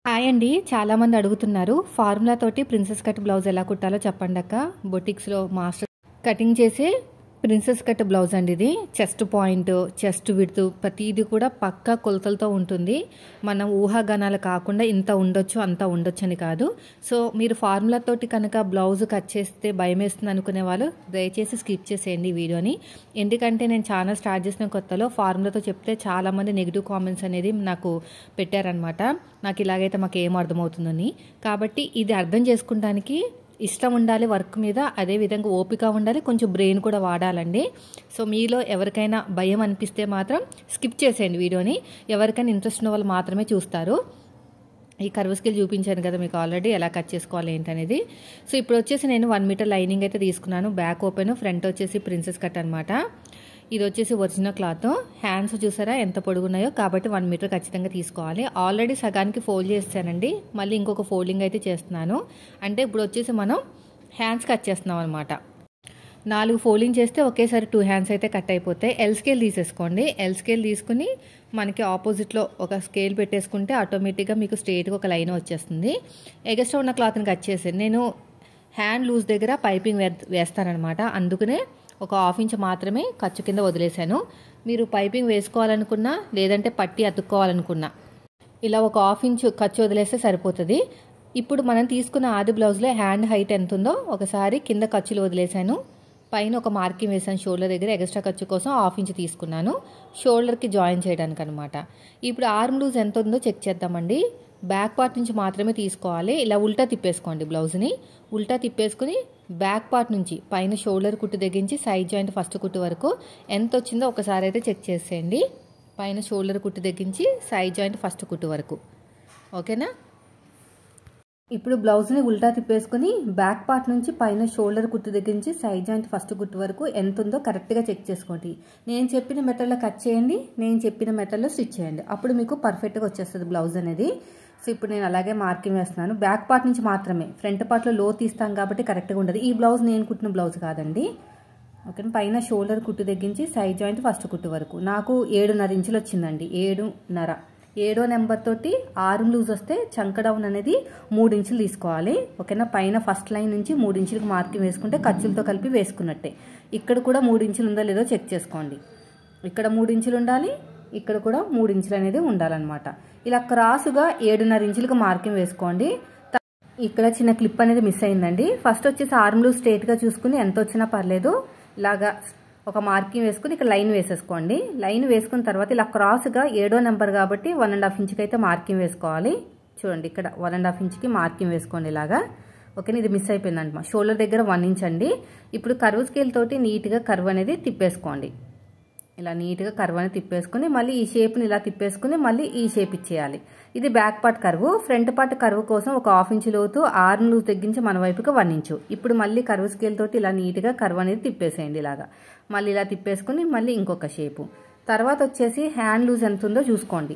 Hi అండి. చాలామంది అడుగుతున్నారు ఫార్ములా తోటి ప్రిన్సెస్ కట్ బ్లౌజ్ ఎలా కుట్టాలో చెప్పండి అక్క. బొటిక్స్లో మాస్టర్ కటింగ్ చేసే ప్రిన్సెస్ కట్ బ్లౌజ్ అండి ఇది. చెస్ట్ పాయింట్, చెస్ట్ విడ్త్ ప్రతిదీ కూడా పక్కా కొలతలతో ఉంటుంది. మనం ఊహాగానాలు కాకుండా ఇంత ఉండొచ్చు అంత ఉండొచ్చు అని కాదు. సో మీరు ఫార్ములా తోటి కనుక బ్లౌజ్ కట్ చేస్తే భయం వేస్తుంది అనుకునే వాళ్ళు దయచేసి స్కిప్ చేసేయండి ఈ వీడియోని. ఎందుకంటే నేను ఛానల్ స్టార్ట్ చేసిన కొత్తలో ఫార్ములాతో చెప్తే చాలామంది నెగిటివ్ కామెంట్స్ అనేది నాకు పెట్టారనమాట. నాకు ఇలాగైతే మాకు ఏం అర్థమవుతుందని. కాబట్టి ఇది అర్థం చేసుకోవడానికి ఇష్టం ఉండాలి వర్క్ మీద, అదేవిధంగా ఓపిక ఉండాలి, కొంచెం బ్రెయిన్ కూడా వాడాలండి. సో మీలో ఎవరికైనా భయం అనిపిస్తే మాత్రం స్కిప్ చేసేయండి వీడియోని. ఎవరికైనా ఇంట్రెస్ట్ ఉన్న వాళ్ళు మాత్రమే చూస్తారు. ఈ కర్వ్ స్కేల్ చూపించాను కదా మీకు ఆల్రెడీ ఎలా కట్ చేసుకోవాలి ఏంటనేది. సో ఇప్పుడు వచ్చేసి నేను 1 మీటర్ లైనింగ్ అయితే తీసుకున్నాను. బ్యాక్ ఓపెన్, ఫ్రంట్ వచ్చేసి ప్రిన్సెస్ కట్ అనమాట. ఇది వచ్చేసి ఒరిజినల్ క్లాత్. హ్యాండ్స్ చూసారా ఎంత పొడుగున్నాయో, కాబట్టి 1 మీటర్ ఖచ్చితంగా తీసుకోవాలి. ఆల్రెడీ సగానికి ఫోల్డ్ చేస్తానండి, మళ్ళీ ఇంకొక ఫోల్డింగ్ అయితే చేస్తున్నాను. అంటే ఇప్పుడు వచ్చేసి మనం హ్యాండ్స్ కట్ చేస్తున్నాం అనమాట. 4 ఫోల్డింగ్ చేస్తే ఒకేసారి 2 హ్యాండ్స్ అయితే కట్ అయిపోతాయి. ఎల్ స్కేల్ తీసేసుకోండి. ఎల్ స్కేల్ తీసుకుని మనకి ఆపోజిట్లో ఒక స్కేల్ పెట్టేసుకుంటే ఆటోమేటిక్గా మీకు స్ట్రైట్గా ఒక లైన్ వచ్చేస్తుంది. ఎగస్ట్రా ఉన్న క్లాత్ని కట్ చేసాను నేను. హ్యాండ్ లూజ్ దగ్గర పైపింగ్ వేస్తానమాట. అందుకనే ఒక 1/2 ఇంచ్ మాత్రమే ఖర్చు కింద వదిలేశాను. మీరు పైపింగ్ వేసుకోవాలనుకున్నా లేదంటే పట్టి అతుక్కోవాలనుకున్నా ఇలా ఒక 1/2 ఇంచ్ ఖర్చు వదిలేస్తే సరిపోతుంది. ఇప్పుడు మనం తీసుకున్న ఆది బ్లౌజ్లో హ్యాండ్ హైట్ ఎంత ఉందో ఒకసారి కింద ఖర్చులు వదిలేశాను. పైన ఒక మార్కింగ్ వేసాను షోల్డర్ దగ్గర. ఎక్స్ట్రా ఖర్చు కోసం 1/2 ఇంచ్ తీసుకున్నాను షోల్డర్కి జాయిన్ చేయడానికి అనమాట. ఇప్పుడు ఆర్మ్ లూజ్ ఎంత ఉందో చెక్ చేద్దామండి. బ్యాక్ పార్ట్ నుంచి మాత్రమే తీసుకోవాలి. ఇలా ఉల్టా తిప్పేసుకోండి బ్లౌజ్ని. ఉల్టా తిప్పేసుకుని బ్యాక్ పార్ట్ నుంచి పైన షోల్డర్ కుట్టు తెగించి సైడ్ జాయింట్ ఫస్ట్ కుట్టు వరకు ఎంత వచ్చిందో ఒకసారి అయితే చెక్ చేసేయండి. పైన షోల్డర్ కుట్టు తెగించి సైడ్ జాయింట్ ఫస్ట్ కుట్టు వరకు. ఓకేనా? ఇప్పుడు బ్లౌజ్ని ఉల్టా తిప్పేసుకుని బ్యాక్ పార్ట్ నుంచి పైన షోల్డర్ కుట్టు తెగించి సైడ్ జాయింట్ ఫస్ట్ కుట్టు వరకు ఎంత ఉందో కరెక్ట్గా చెక్ చేసుకోండి. నేను చెప్పిన మెథడ్లో కట్ చేయండి, నేను చెప్పిన మెథడ్లో స్టిచ్ చేయండి. అప్పుడు మీకు పర్ఫెక్ట్గా వచ్చేస్తుంది బ్లౌజ్ అనేది. సో ఇప్పుడు నేను అలాగే మార్కింగ్ వేస్తున్నాను. బ్యాక్ పార్ట్ నుంచి మాత్రమే, ఫ్రంట్ పార్ట్లో లో తీస్తాం కాబట్టి కరెక్ట్గా ఉండదు. ఈ బ్లౌజ్ నేను కుట్టిన బ్లౌజ్ కాదండి. ఓకే, పైన షోల్డర్ కుట్టు తెగించి సైడ్ జాయింట్ ఫస్ట్ కుట్టు వరకు నాకు 7.5 ఇంచులు వచ్చిందండి. 7.5. 7వ నెంబర్ తోటి ఆర్మ్ లూజ్ వస్తే చంక డౌన్ అనేది 3 ఇంచులు తీసుకోవాలి. ఓకేనా? పైన ఫస్ట్ లైన్ నుంచి 3 ఇంచులకు మార్కింగ్ వేసుకుంటే ఖర్చులతో కలిపి వేసుకున్నట్టే. ఇక్కడ కూడా 3 ఇంచులు ఉందో లేదో చెక్ చేసుకోండి. ఇక్కడ 3 ఇంచులు ఉండాలి, ఇక్కడ కూడా 3 ఇంచులు అనేది ఉండాలన్నమాట. ఇలా క్రాసుగా 7.5 ఇంచులకు మార్కింగ్ వేసుకోండి. ఇక్కడ చిన్న క్లిప్ అనేది మిస్ అయిందండి. ఫస్ట్ వచ్చేసి ఆర్మ్ లూజ్ స్ట్రైట్గా చూసుకుని ఎంత వచ్చినా పర్లేదు. ఇలాగా ఒక మార్కింగ్ వేసుకుని ఇక్కడ లైన్ వేసేసుకోండి. లైన్ వేసుకున్న తర్వాత ఇలా క్రాస్గా 7వ నెంబర్ కాబట్టి 1.5 ఇంచుకి అయితే మార్కింగ్ వేసుకోవాలి. చూడండి, ఇక్కడ 1.5 ఇంచుకి మార్కింగ్ వేసుకోండి ఇలాగా. ఓకేనా? ఇది మిస్ అయిపోయిందంట. షోల్డర్ దగ్గర 1 ఇంచ్ అండి. ఇప్పుడు కర్వ్ స్కేల్ తోటి నీట్గా కర్వ్ అనేది తిప్పేసుకోండి. ఇలా నీట్గా కర్వ్ అనేది తిప్పేసుకుని మళ్ళీ ఈ షేప్ని ఇలా తిప్పేసుకుని మళ్ళీ ఈ షేప్ ఇచ్చేయాలి. ఇది back part curve. Front part curve కోసం ఒక 1/2 ఇంచ్ లోతు ఆర్మ్ లూజ్ తగ్గించి మన వైపుకి 1 ఇంచు. ఇప్పుడు మళ్ళీ కర్వ్ స్కేల్ తోటి ఇలా నీట్గా కర్వ్ అనేది తిప్పేసేయండి ఇలాగా. మళ్ళీ ఇలా తిప్పేసుకుని మళ్ళీ ఇంకొక షేపు. తర్వాత వచ్చేసి హ్యాండ్ లూజ్ ఎంత ఉందో చూసుకోండి.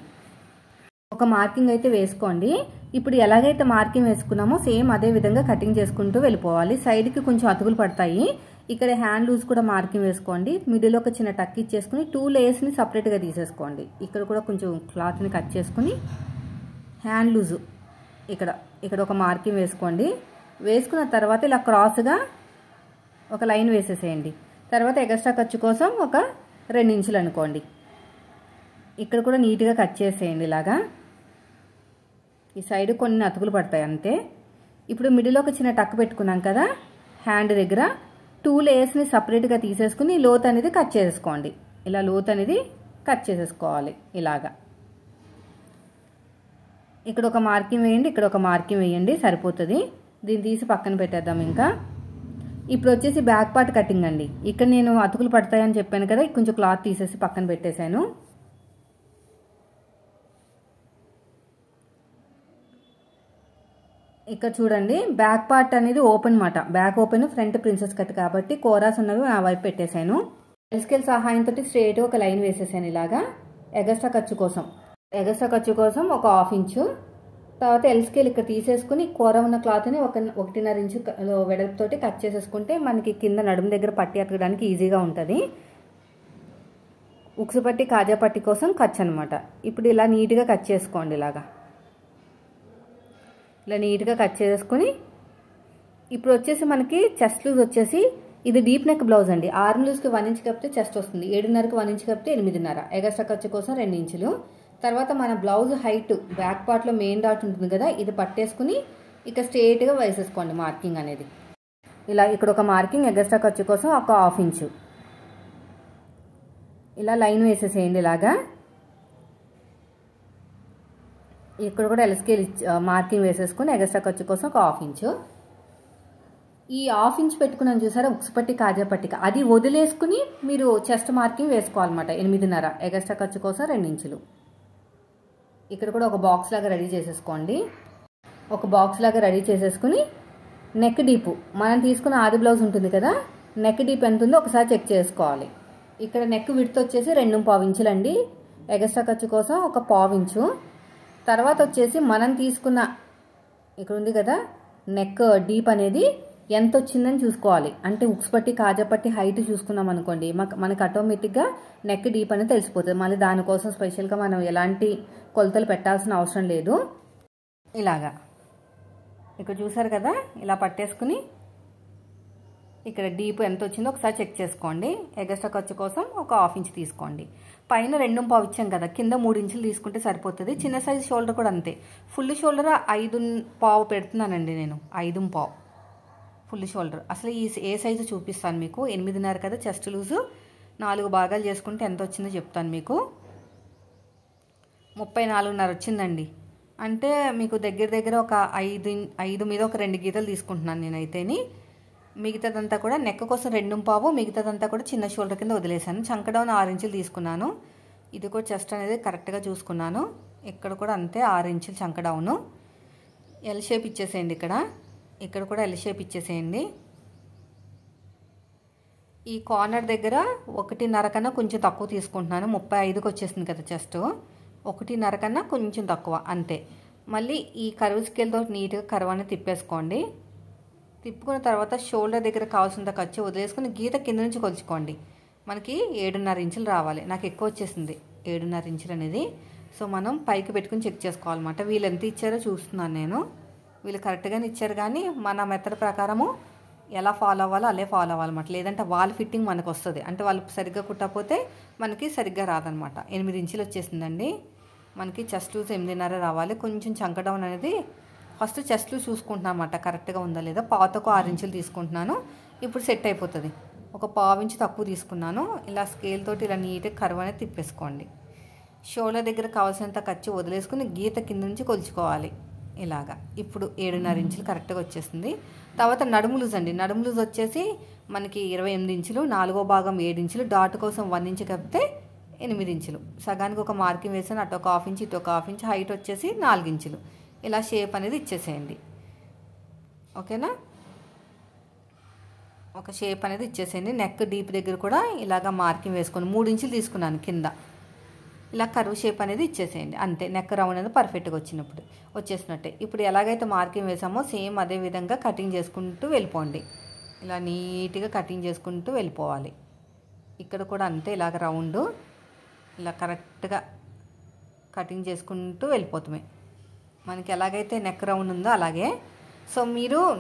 ఒక మార్కింగ్ అయితే వేసుకోండి. ఇప్పుడు ఎలాగైతే మార్కింగ్ వేసుకున్నామో సేమ్ అదే విధంగా కటింగ్ చేసుకుంటూ వెళ్ళిపోవాలి. సైడ్కి కొంచెం అతుకులు పడతాయి. ఇక్కడ హ్యాండ్ లూజ్ కూడా మార్కింగ్ వేసుకోండి. మిడిల్ ఒక చిన్న టక్ ఇచ్చేసుకుని 2 లేయర్స్ని సపరేట్గా తీసేసుకోండి. ఇక్కడ కూడా కొంచెం క్లాత్ని కట్ చేసుకుని హ్యాండ్ లూజు ఇక్కడ ఒక మార్కింగ్ వేసుకోండి. వేసుకున్న తర్వాత ఇలా క్రాస్గా ఒక లైన్ వేసేసేయండి. తర్వాత ఎక్స్ట్రా ఖర్చు కోసం ఒక 2 ఇంచులు అనుకోండి. ఇక్కడ కూడా నీట్గా కట్ చేసేయండి ఇలాగా. ఈ సైడ్ కొన్ని అతుకులు పడతాయి అంతే. ఇప్పుడు మిడిల్ ఒక చిన్న టక్ పెట్టుకున్నాం కదా, హ్యాండ్ దగ్గర 2 లేయర్స్ని సపరేట్గా తీసేసుకుని లోత్ అనేది కట్ చేసుకోండి. ఇలా లోత్ అనేది కట్ చేసేసుకోవాలి ఇలాగా. ఇక్కడ ఒక మార్కింగ్ వేయండి, ఇక్కడ ఒక మార్కింగ్ వేయండి, సరిపోతుంది. దీన్ని తీసి పక్కన పెట్టేద్దాం. ఇంకా ఇప్పుడు వచ్చేసి బ్యాక్ పార్ట్ కటింగ్ అండి. ఇక్కడ నేను అతుకులు పడతాయని చెప్పాను కదా, కొంచెం క్లాత్ తీసేసి పక్కన పెట్టేశాను. ఇక్కడ చూడండి, బ్యాక్ పార్ట్ అనేది ఓపెన్ మాట. Back open, front princess cut కాబట్టి కోరాస్ ఉన్నవి నా వైపు పెట్టేశాను. ఎల్ స్కేల్ సహాయంతో స్ట్రైట్ ఒక లైన్ వేసేసాను ఇలాగా. ఎగస్ట్రా ఖర్చు కోసం ఒక 1/2 ఇంచు. తర్వాత ఎల్ స్కేల్ ఇక్కడ తీసేసుకుని కూర ఉన్న క్లాత్ని 1.5 ఇంచు వెడల్పుతోటి కట్ చేసేసుకుంటే మనకి కింద నడుము దగ్గర పట్టి అతకడానికి ఈజీగా ఉంటుంది. ఉక్సు పట్టి, కాజా పట్టి కోసం ఖర్చు అనమాట. ఇప్పుడు ఇలా నీట్గా కట్ చేసుకోండి ఇలాగా. ఇలా నీట్గా కట్ చేసుకుని ఇప్పుడు వచ్చేసి మనకి చెస్ట్ లూజ్ వచ్చేసి ఇది డీప్ నెక్ బ్లౌజ్ అండి. ఆర్మ్ లూజ్కి 1 ఇంచ్ కప్పితే చెస్ట్ వస్తుంది, 7.5కి 1 ఇంచ్ కప్పితే 8.5. ఎగస్ట్రా ఖర్చు కోసం 2 ఇంచులు. తర్వాత మన బ్లౌజ్ హైట్ బ్యాక్ పార్ట్లో మెయిన్ డాట్ ఉంటుంది కదా, ఇది పట్టేసుకుని ఇక స్ట్రేట్గా వేసేసుకోండి మార్కింగ్ అనేది. ఇలా ఇక్కడ ఒక మార్కింగ్ ఎగస్ట్రా ఖర్చు కోసం ఒక 1/2 ఇంచు ఇలా లైన్ వేసేసేయండి. ఇలాగా ఇక్కడ కూడా ఎల్స్కేల్ మార్కింగ్ వేసేసుకుని ఎగస్ట్రా ఖర్చు కోసం ఒక 1/2 ఇంచు. ఈ 1/2 ఇంచ్ పెట్టుకున్నాను చూసారా ఉక్స్ పట్టి కాజా పట్టిక, అది వదిలేసుకుని మీరు చెస్ట్ మార్కింగ్ వేసుకోవాలన్నమాట. 8.5 ఎగస్ట్రా ఖర్చు కోసం 2 ఇంచులు. ఇక్కడ కూడా ఒక బాక్స్ లాగా రెడీ చేసేసుకోండి. ఒక బాక్స్ లాగా రెడీ చేసేసుకుని నెక్ డీపు మనం తీసుకున్న ఆది బ్లౌజ్ ఉంటుంది కదా, నెక్ డీప్ ఎంత ఉందో ఒకసారి చెక్ చేసుకోవాలి. ఇక్కడ నెక్ విడ్త్ వచ్చేసి 2.5 ఇంచులు అండి. ఎగస్ట్రా ఖర్చు కోసం ఒక 1/2 ఇంచు. తర్వాత వచ్చేసి మనం తీసుకున్న ఇక్కడ ఉంది కదా నెక్ డీప్ అనేది ఎంత వచ్చిందని చూసుకోవాలి. అంటే ఉక్స్ పట్టి కాజా పట్టి హైట్ చూసుకున్నాం అనుకోండి, మనకి ఆటోమేటిక్గా నెక్ డీప్ అనేది తెలిసిపోతుంది. మళ్ళీ దానికోసం స్పెషల్గా మనం ఎలాంటి కొలతలు పెట్టాల్సిన అవసరం లేదు. ఇలాగా ఇక్కడ చూసారు కదా, ఇలా పట్టేసుకుని ఇక్కడ డీప్ ఎంత వచ్చిందో ఒకసారి చెక్ చేసుకోండి. ఎగస్ట్రా ఖర్చు కోసం ఒక 1/2 ఇంచ్ తీసుకోండి. పైన 2.5 ఇచ్చాం కదా, కింద 3 ఇంచులు తీసుకుంటే సరిపోతుంది. చిన్న సైజు షోల్డర్ కూడా అంతే. ఫుల్ షోల్డర్ 5.5 పెడుతున్నానండి నేను, 5.5 ఫుల్ షోల్డర్. అసలు ఏ సైజు చూపిస్తాను మీకు. 8.5 కదా చెస్ట్ లూజు, 4 భాగాలు చేసుకుంటే ఎంత వచ్చిందో చెప్తాను మీకు. 34.5 వచ్చిందండి. అంటే మీకు దగ్గర ఒక 5 మీద ఒక 2 గీతలు తీసుకుంటున్నాను నేనైతేని. మిగతాదంతా కూడా నెక్ కోసం 2.5, మిగతాదంతా కూడా చిన్న షోల్డర్ కింద వదిలేసాను. చంక డౌన్ 6 ఇంచులు తీసుకున్నాను. ఇది కూడా చెస్ట్ అనేది కరెక్ట్గా చూసుకున్నాను. ఇక్కడ కూడా అంతే 6 ఇంచులు చంక డౌను. ఎల్ షేప్ ఇచ్చేసేయండి. ఇక్కడ కూడా ఎల్ షేప్ ఇచ్చేసేయండి. ఈ కార్నర్ దగ్గర 1.5 కన్నా కొంచెం తక్కువ తీసుకుంటున్నాను. 35కి వచ్చేసింది కదా చెస్ట్, 1.5 కన్నా కొంచెం తక్కువ అంతే. మళ్ళీ ఈ కర్వ్ స్కేల్తో నీట్గా కర్వ్ అనేది తిప్పేసుకోండి. తిప్పుకున్న తర్వాత షోల్డర్ దగ్గర కావాల్సినంత ఖర్చు వదిలేసుకుని గీత కింద నుంచి కొలుచుకోండి. మనకి 7.5 ఇంచులు రావాలి. నాకు ఎక్కువ వచ్చేసింది 7.5 ఇంచులు అనేది. సో మనం పైకి పెట్టుకుని చెక్ చేసుకోవాలన్నమాట. వీళ్ళు ఎంత ఇచ్చారో చూస్తున్నాను నేను. వీళ్ళు కరెక్ట్గానే ఇచ్చారు, కానీ మన మెథడ్ ప్రకారము ఎలా ఫాలో అవ్వాలో అలా ఫాలో అవ్వాలన్నమాట. లేదంటే వాల్ ఫిట్టింగ్ మనకు వస్తుంది, అంటే వాళ్ళు సరిగ్గా కుట్టకపోతే మనకి సరిగ్గా రాదనమాట. 8 ఇంచులు వచ్చేసిందండి. మనకి చెస్ట్ లూజ్ 8.5 రావాలి. కొంచెం చంక డౌన్ అనేది ఫస్ట్ చెస్ట్ లూజ్ చూసుకుంటున్నాను అన్నమాట, కరెక్ట్గా ఉందా లేదా. పాతకు 6 ఇంచులు తీసుకుంటున్నాను. ఇప్పుడు సెట్ అయిపోతుంది. ఒక 1/2 ఇంచు తక్కువ తీసుకున్నాను. ఇలా స్కేల్ తోటి ఇలా నీట్గా కర్వ్ అనేది తిప్పేసుకోండి. షోల్డర్ దగ్గర కావాల్సినంత ఖర్చు వదిలేసుకుని గీత కింద నుంచి కొలుచుకోవాలి. ఇలాగా ఇప్పుడు 7.5 ఇంచులు కరెక్ట్గా వచ్చేసింది. తర్వాత నడుము లూజ్ అండి. నడుము లూజ్ వచ్చేసి మనకి 28 ఇంచులు, 4వ భాగం 7 ఇంచులు, డాట్ కోసం 1 ఇంచు కప్పితే 8 ఇంచులు. సగానికి ఒక మార్కింగ్ వేసాను. అటు ఒక 1/2 ఇంచు, ఇటు ఒక 1/2 ఇంచు. హైట్ వచ్చేసి 4 ఇంచులు. ఇలా షేప్ అనేది ఇచ్చేసేయండి. ఓకేనా, ఒక షేప్ అనేది ఇచ్చేసేయండి. నెక్ డీప్ దగ్గర కూడా ఇలాగా మార్కింగ్ వేసుకొని 3 ఇంచులు తీసుకున్నాను కింద. ఇలా కర్వ్ షేప్ అనేది ఇచ్చేసేయండి అంతే. నెక్ రౌండ్ అనేది పర్ఫెక్ట్గా వచ్చేసినట్టే. ఇప్పుడు ఎలాగైతే మార్కింగ్ వేసామో సేమ్ అదే విధంగా కటింగ్ చేసుకుంటూ వెళ్ళిపోండి. ఇలా నీట్గా కటింగ్ చేసుకుంటూ వెళ్ళిపోవాలి. ఇక్కడ కూడా అంతే, ఇలాగ రౌండ్ ఇలా కరెక్ట్గా కటింగ్ చేసుకుంటూ వెళ్ళిపోతామే. మనకి ఎలాగైతే నెక్ రౌండ్ ఉందో అలాగే. సో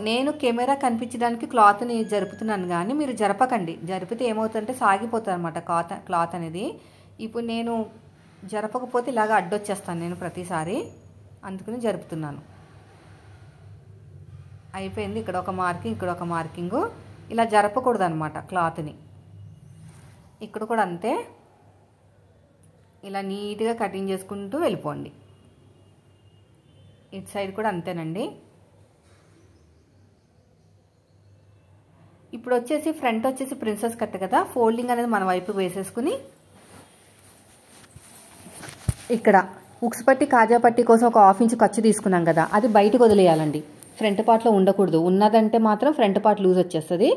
నేను కెమెరా కనిపించడానికి క్లాత్ని జరుపుతున్నాను, కానీ మీరు జరపకండి. జరిపితే ఏమవుతుందంటే సాగిపోతుంది అనమాట క్లాత్ అనేది. ఇప్పుడు నేను జరపకపోతే ఇలాగ అడ్డొచ్చేస్తాను నేను ప్రతిసారి, అందుకని జరుపుతున్నాను. అయిపోయింది. ఇక్కడ ఒక మార్కింగ్, ఇక్కడ ఒక మార్కింగు. ఇలా జరపకూడదు అనమాట క్లాత్ని. ఇక్కడ కూడా అంతే, ఇలా నీట్గా కటింగ్ చేసుకుంటూ వెళ్ళిపోండి. ఇటు సైడ్ కూడా అంతేనండి. ఇప్పుడు వచ్చేసి ఫ్రంట్ వచ్చేసి ప్రిన్సెస్ కట్ కదా, ఫోల్డింగ్ అనేది మన వైపుకి వేసేసుకుని ఇక్కడ ఉక్స్ పట్టి కాజా పట్టి కోసం ఒక 1/2 ఇంచు ఖర్చు తీసుకున్నాం కదా, అది బయటకు వదిలేయాలండి. ఫ్రంట్ పార్ట్లో ఉండకూడదు. ఉన్నదంటే మాత్రం ఫ్రంట్ పార్ట్ లూజ్ వచ్చేస్తుంది.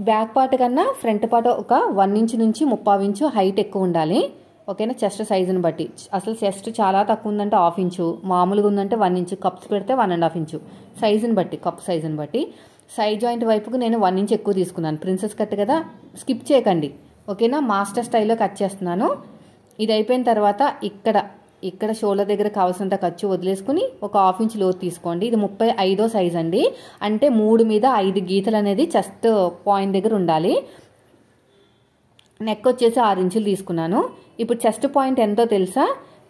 బ్యాక్ పార్ట్ కన్నా ఫ్రంట్ పార్ట్ ఒక 1 ఇంచు నుంచి 3/4 ఇంచు హైట్ ఎక్కువ ఉండాలి. ఓకేనా, చెస్ట్ సైజుని బట్టి. అసలు చెస్ట్ చాలా తక్కువ ఉందంటే 1/2 ఇంచు, మామూలుగా ఉందంటే 1 ఇంచు, కప్స్ పెడితే 1.5 ఇంచు సైజుని బట్టి, కప్ సైజుని బట్టి. సైడ్ జాయింట్ వైపుకు నేను 1 ఇంచ్ ఎక్కువ తీసుకున్నాను. ప్రిన్సెస్ కట్ కదా, స్కిప్ చేయకండి. ఓకేనా, మాస్టర్ స్టైల్లో కట్ చేస్తున్నాను. ఇది అయిపోయిన తర్వాత ఇక్కడ ఇక్కడ షోల్డర్ దగ్గర కావాల్సినంత ఖర్చు వదిలేసుకుని ఒక 1/2 ఇంచ్ లోతు తీసుకోండి. ఇది 35వ సైజ్ అండి. అంటే 3 మీద 5 గీతలు అనేది చెస్ట్ పాయింట్ దగ్గర ఉండాలి. నెక్ వచ్చేసి 6 ఇంచులు తీసుకున్నాను. ఇప్పుడు చెస్ట్ పాయింట్ ఎంతో తెలుసా?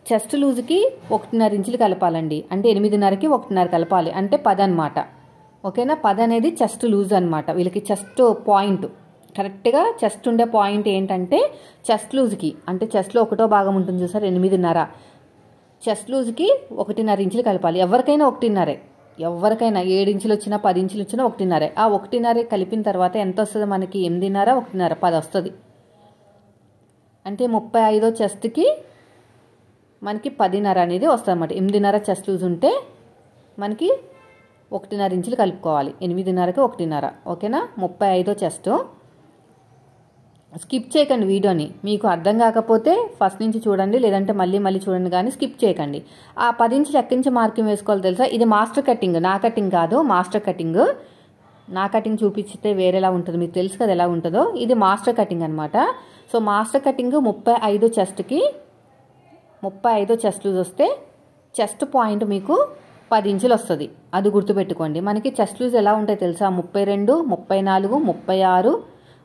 చెస్ట్ లూజ్కి 1.5 ఇంచులు కలపాలండి. అంటే 8.5కి 1.5 కలపాలి. అంటే 10 అనమాట. ఓకేనా? 10 అనేది చెస్ట్ లూజ్ అనమాట. వీళ్ళకి చెస్ట్ పాయింట్ కరెక్ట్గా చెస్ట్ ఉండే పాయింట్ ఏంటంటే చెస్ట్ లూజ్కి, అంటే చెస్ట్లో 1వ భాగం ఉంటుంది చూసారు 8.5, చెస్ట్ లూజ్కి 1.5 ఇంచులు కలపాలి. ఎవరికైనా 1.5, ఎవరికైనా 7 ఇంచులు వచ్చినా 10 ఇంచులు వచ్చినా 1.5. ఆ 1.5 కలిపిన తర్వాత ఎంత వస్తుంది మనకి? 8.5, 1.5, 10 వస్తుంది. అంటే 35వ చెస్ట్కి మనకి 10.5 అనేది వస్తుంది అన్నమాట. 8.5 చెస్ట్ లూజ్ ఉంటే మనకి 1.5 ఇంచులు కలుపుకోవాలి. 8.5కి 1.5. ఓకేనా? 35వ చెస్ట్. స్కిప్ చేయకండి వీడియోని. మీకు అర్థం కాకపోతే ఫస్ట్ నుంచి చూడండి, లేదంటే మళ్ళీ చూడండి, కానీ స్కిప్ చేయకండి. ఆ 10 ఇంచులు ఎక్కడి నుంచి మార్కింగ్ వేసుకోవాలో తెలుసా? ఇది మాస్టర్ కటింగ్, నా కటింగ్ కాదు, మాస్టర్ కటింగ్. నా కటింగ్ చూపించితే వేరేలా ఉంటుంది, మీకు తెలుసు కదా ఎలా ఉంటుందో. ఇది మాస్టర్ కటింగ్ అనమాట. సో మాస్టర్ కటింగ్ 35 చెస్ట్కి 35 చెస్ట్ లూజ్ వస్తే చెస్ట్ పాయింట్ మీకు 10 ఇంచులు వస్తుంది. అది గుర్తుపెట్టుకోండి. మనకి చెస్ట్ లూజ్ ఎలా ఉంటాయి తెలుసా? 32, 34, 36,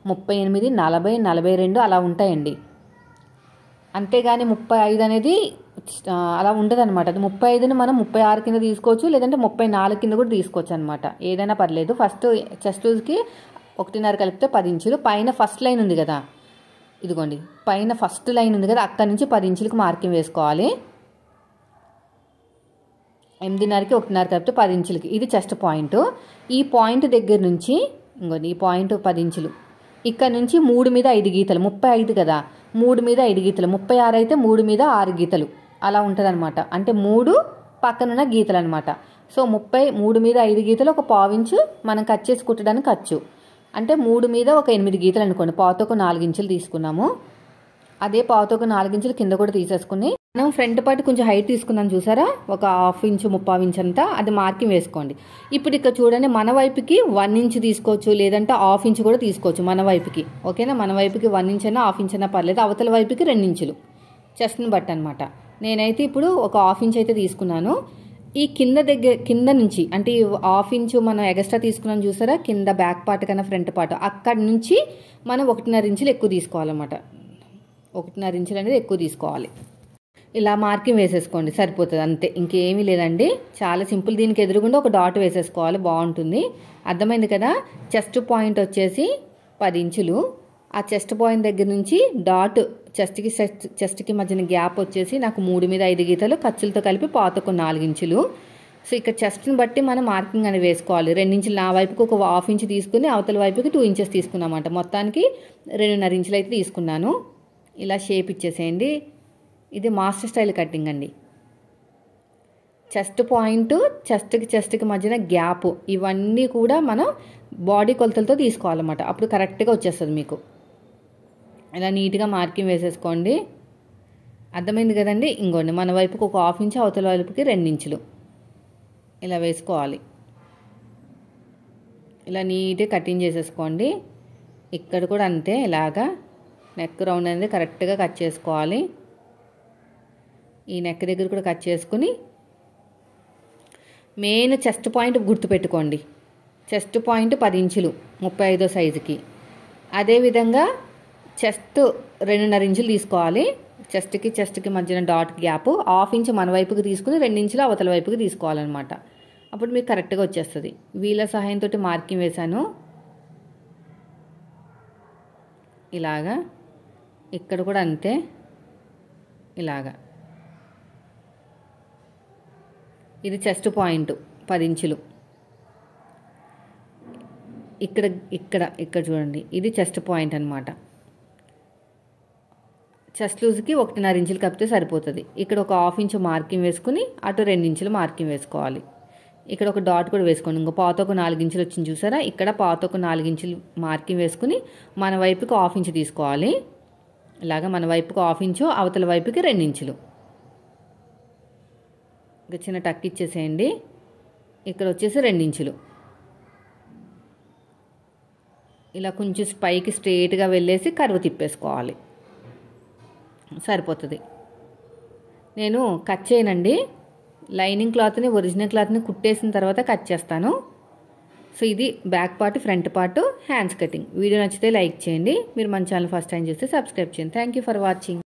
38, 40, 42 అలా ఉంటాయండి. అంతేగాని 35 అనేది అలా ఉండదు అనమాట. అది 35ని మనం 36 కింద తీసుకోవచ్చు, లేదంటే 34 కింద కూడా తీసుకోవచ్చు అనమాట. ఏదైనా పర్లేదు. ఫస్ట్ చెస్ట్ లూజ్కి 1.5 కలిపితే 10 ఇంచులు. పైన ఫస్ట్ లైన్ ఉంది కదా, ఇదిగోండి పైన ఫస్ట్ లైన్ ఉంది కదా, అక్కడి నుంచి 10 ఇంచులకు మార్కింగ్ వేసుకోవాలి. 8.5కి 1.5 కలిపితే 10 ఇంచులకి. ఇది చెస్ట్ పాయింట్. ఈ పాయింట్ దగ్గర నుంచి ఇంకోండి ఈ పాయింట్ 10 ఇంచులు. ఇక్కడ నుంచి 3 మీద 5 గీతలు. 35 కదా, 3 మీద 5 గీతలు. 36 అయితే 3 మీద 6 గీతలు అలా ఉంటుంది అనమాట. అంటే 3 పక్కనున్న గీతలు అనమాట. సో 3 మీద 5 గీతలు, ఒక 1/2 ఇంచు మనం కట్ చేసి కుట్టడానికి ఖర్చు. అంటే 3 మీద ఒక 8 గీతలు అనుకోండి. పావుతోకు 4 ఇంచులు తీసుకున్నాము. అదే పావుతోకు 4 ఇంచులు కింద కూడా తీసేసుకుని మనం ఫ్రంట్ పార్ట్ కొంచెం హైట్ తీసుకున్నాం చూసారా, ఒక 1/2 ఇంచు 3/4 ఇంచు అంతా, అది మార్కింగ్ వేసుకోండి. ఇప్పుడు ఇక్కడ చూడండి, మన వైపుకి 1 ఇంచ్ తీసుకోవచ్చు, లేదంటే 1/2 ఇంచు కూడా తీసుకోవచ్చు మన వైపుకి. ఓకేనా? మన వైపుకి 1 ఇంచ్ అయినా 1/2 ఇంచ్ అయినా పర్లేదు. అవతల వైపుకి 2 ఇంచులు చెస్ట్ని బట్టి అనమాట. నేనైతే ఇప్పుడు ఒక 1/2 ఇంచ్ అయితే తీసుకున్నాను. ఈ కింద నుంచి, అంటే 1/2 ఇంచు మనం ఎక్స్ట్రా తీసుకున్నాం చూసారా, కింద బ్యాక్ పార్ట్ కన్నా ఫ్రంట్ పార్ట్, అక్కడి నుంచి మనం 1.5 ఇంచులు ఎక్కువ తీసుకోవాలన్నమాట. 1.5 ఇంచులు అనేది ఎక్కువ తీసుకోవాలి. ఇలా మార్కింగ్ వేసేసుకోండి, సరిపోతుంది అంతే, ఇంకేమీ లేదండి. చాలా సింపుల్. దీనికి ఎదురుగుండా ఒక డాట్ వేసేసుకోవాలి, బాగుంటుంది. అర్థమైంది కదా? చెస్ట్ పాయింట్ వచ్చేసి 10 ఇంచులు. ఆ చెస్ట్ పాయింట్ దగ్గర నుంచి డాట్ చెస్ట్కి మధ్యన గ్యాప్ వచ్చేసి నాకు 3 మీద 5 గీతలు, ఖర్చులతో కలిపి పాతకు 4 ఇంచులు. సో ఇక్కడ చెస్ట్ని బట్టి మనం మార్కింగ్ అనేది వేసుకోవాలి. 2 ఇంచులు నా వైపుకి ఒక 1/2 ఇంచ్ తీసుకుని అవతల వైపుకి 2 ఇంచెస్ తీసుకున్నామాట. మొత్తానికి 2.5 ఇంచులు అయితే తీసుకున్నాను. ఇలా షేప్ ఇచ్చేసేయండి. ఇది మాస్టర్ స్టైల్ కటింగ్ అండి. చెస్ట్ పాయింట్, చెస్ట్కి మధ్యన గ్యాప్, ఇవన్నీ కూడా మనం బాడీ కొలతలతో తీసుకోవాలన్నమాట. అప్పుడు కరెక్ట్గా వచ్చేస్తుంది మీకు. ఇలా నీట్గా మార్కింగ్ వేసేసుకోండి. అర్థమైంది కదండి? ఇంకోండి మన వైపుకి ఒక 1/2 ఇంచ్, అవతల వైపుకి 2 ఇంచులు ఇలా వేసుకోవాలి. ఇలా నీట్గా కటింగ్ చేసేసుకోండి. ఇక్కడ కూడా అంతే, ఇలాగా నెక్ రౌండ్ అనేది కరెక్ట్గా కట్ చేసుకోవాలి. ఈ నెక్ దగ్గర కూడా కట్ చేసుకుని మెయిన్ చెస్ట్ పాయింట్ గుర్తుపెట్టుకోండి. చెస్ట్ పాయింట్ 10 ఇంచులు 35వ సైజుకి. అదేవిధంగా చెస్ట్ 2.5 ఇంచులు తీసుకోవాలి. చెస్ట్కి మధ్యన డాట్ గ్యాప్ 1/2 ఇంచు మన వైపుకి తీసుకుని 2 ఇంచులు అవతల వైపుకి తీసుకోవాలన్నమాట. అప్పుడు మీకు కరెక్ట్గా వచ్చేస్తుంది. వీళ్ళ సహాయంతో మార్కింగ్ వేశాను. ఇలాగా ఇక్కడ కూడా అంతే, ఇలాగా. ఇది చెస్ట్ పాయింట్ 10 ఇంచులు. ఇక్కడ చూడండి, ఇది చెస్ట్ పాయింట్ అనమాట. చెస్ట్ లూజ్కి 1.5 ఇంచులు కప్పితే సరిపోతుంది. ఇక్కడ ఒక 1/2 ఇంచు మార్కింగ్ వేసుకుని అటు 2 ఇంచులు మార్కింగ్ వేసుకోవాలి. ఇక్కడ ఒక డాట్ కూడా వేసుకోండి. ఇంకో పాతకు 4 ఇంచులు వచ్చింది చూసారా, ఇక్కడ పాతకు 4 ఇంచులు మార్కింగ్ వేసుకుని మన వైపుకి 1/2 ఇంచు తీసుకోవాలి. ఇలాగా మన వైపుకి 1/2 ఇంచు, అవతల వైపుకి 2 ఇంచులు. ఇక చిన్న టక్ ఇచ్చేసేయండి. ఇక్కడ వచ్చేసి 2 ఇంచులు. ఇలా కొంచెం పైకి స్ట్రైట్గా వెళ్ళేసి కర్వ్ తిప్పేసుకోవాలి, సరిపోతుంది. నేను కట్ చేయనండి, లైనింగ్ క్లాత్ని ఒరిజినల్ క్లాత్ని కుట్టేసిన తర్వాత కట్ చేస్తాను. సో ఇది back part, front part, hands cutting. Video నచ్చితే లైక్ చేయండి. మీరు మన ఛానల్ ఫస్ట్ టైం చూస్తే సబ్స్క్రైబ్ చేయండి. Thank you for watching.